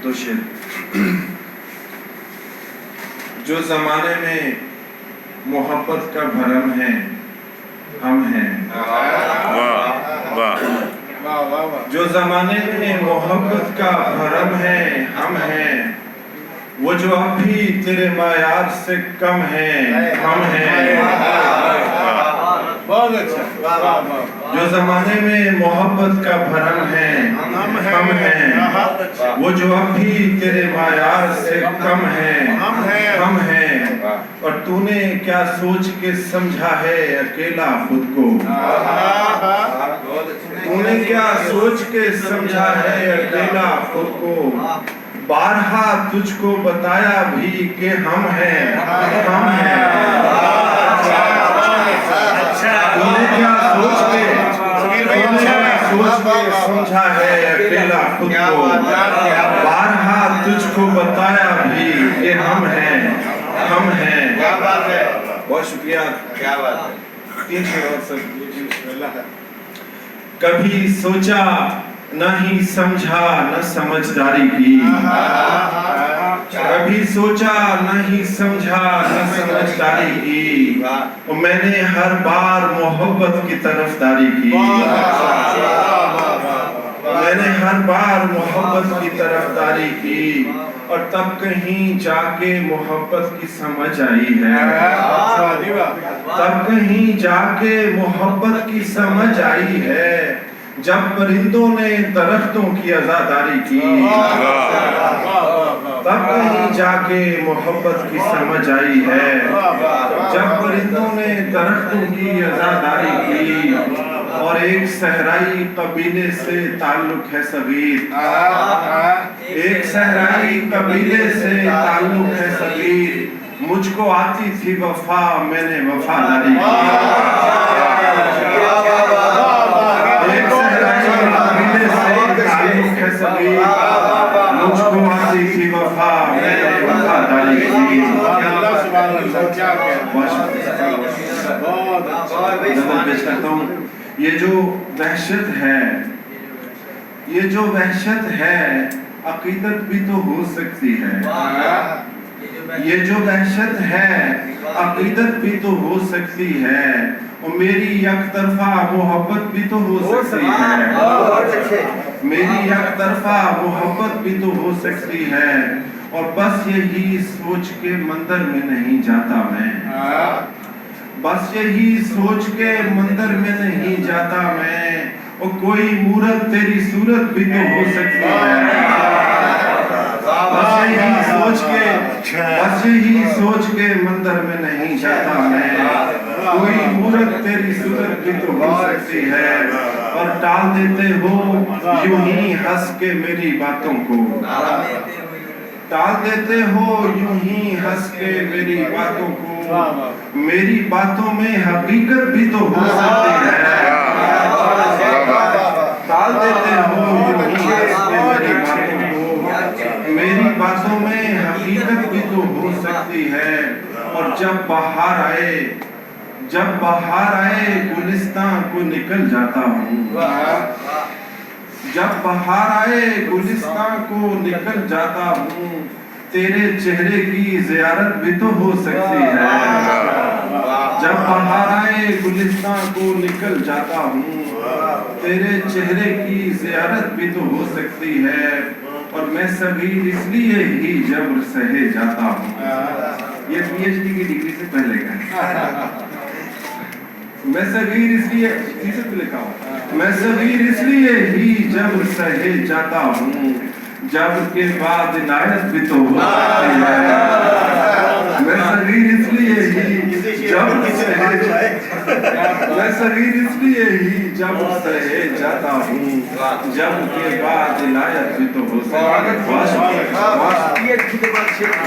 دو شعر. جو زمانے میں محبت کا بھرم ہے ہم ہیں. جو زمانے میں محبت کا بھرم ہے ہم ہیں. وہ جو اب بھی تیرے معیار سے کم ہیں ہم ہیں. بہت اچھا. جو زمانے میں محبت کا بھرم ہے ہم ہیں. وہ جو اب بھی تیرے معیار سے کم ہیں ہم ہیں. اور تو نے کیا سوچ کے سمجھا ہے اکیلا خود کو. تو نے کیا سوچ کے سمجھا ہے اکیلا خود کو. بارہا تجھ کو بتایا بھی کہ ہم ہیں ہم ہیں. تو نے کیا سوچ کے سمجھا ہے اکیلا خود کو. بارہا تجھ کو بتایا بھی کہ ہم ہیں ہم ہیں. بہت شکریہ. کیا بات ہے. 3 شعر اور سب. کبھی سوچا نہ ہی سمجھا نہ سمجھداری کی. کبھی سوچا نہ ہی سمجھا نہ سمجھداری کی. میں نے ہر بار محبت کی طرفداری کی. میں نے ہر بار محبت کی طرفداری کی. اور تب کہیں جا کے محبت کی سمجھ آئی ہے. تب کہیں جا کے محبت کی سمجھ آئی ہے. جب پرندوں نے درختوں کی عزاداری کی. تب کہیں جا کے محبت کی سمجھ آئی ہے. جب پرندوں نے درختوں کی عزاداری کی. اور ایک صحرائی قبیلے سے تعلق ہے صغیر. ایک صحرائی قبیلے سے تعلق ہے صغیر. مجھ کو آتی تھی وفا میں نے وفاداری کی. ایک صحرائی قبیلے سے تعلق ہے صغیر. مجھ کو آتی تھی وفا میں نے وفاداری کی. پیش کرتا ہوں. یہ جو وحشت ہے یہ جو وحشت ہے عقیدت بھی تو ہو سکتی ہے. یہ جو وحشت ہے عقیدت بھی تو ہو سکتی ہے. اور میری یک طرفہ محبت بھی تو ہو سکتی ہے. میری یک طرفہ محبت بھی تو ہو سکتی ہے. اور بس یہی سوچ کے مندر میں نہیں جاتا میں. بس یہی سوچ کے مندر میں نہیں جاتا میں. اور کوئی مورت تیری صورت بھی تو ہو سکتی ہے. بس یہی سوچ کے مندر میں نہیں جاتا میں. کوئی مورت تیری صورت بھی تو ہو سکتی ہے. اور ٹال دیتے ہو یوں ہی ہنس کے میری باتوں کو. ٹال دیتے ہو یوں ہی ہنس کے میری باتوں کو. میری باتوں میں حقیقت بھی تو ہو سکتی ہے. ٹال دیتے ہو یوں ہی ہنس کے میری باتوں کو. میری باتوں میں حقیقت بھی تو ہو سکتی ہے. اور جب بہار آئے گلستان کو نکل جاتا ہوں. جب بہار آئے گلستان کو نکل جاتا ہوں. تیرے چہرے کی زیارت بھی تو ہو سکتی ہے. جب بہار آئے گلستان کو نکل جاتا ہوں. تیرے چہرے کی زیارت بھی تو ہو سکتی ہے. اور میں صغیر اس لیے ہی جبر سہے جاتا ہوں. یہ پی ایچ ڈی کی ڈگری سے پہلے کا. میں صغیر اس لیے لکھا ہوں. میں صغیر اس لیے ہی جبر سہے جاتا ہوں. جبر کے بعد عنایت بھی تو ہو سکتی ہے. میں صغیر اس لیے ہی جبر سہے جاتا ہوں. جبر کے بعد عنایت بھی تو ہو سکتی ہے.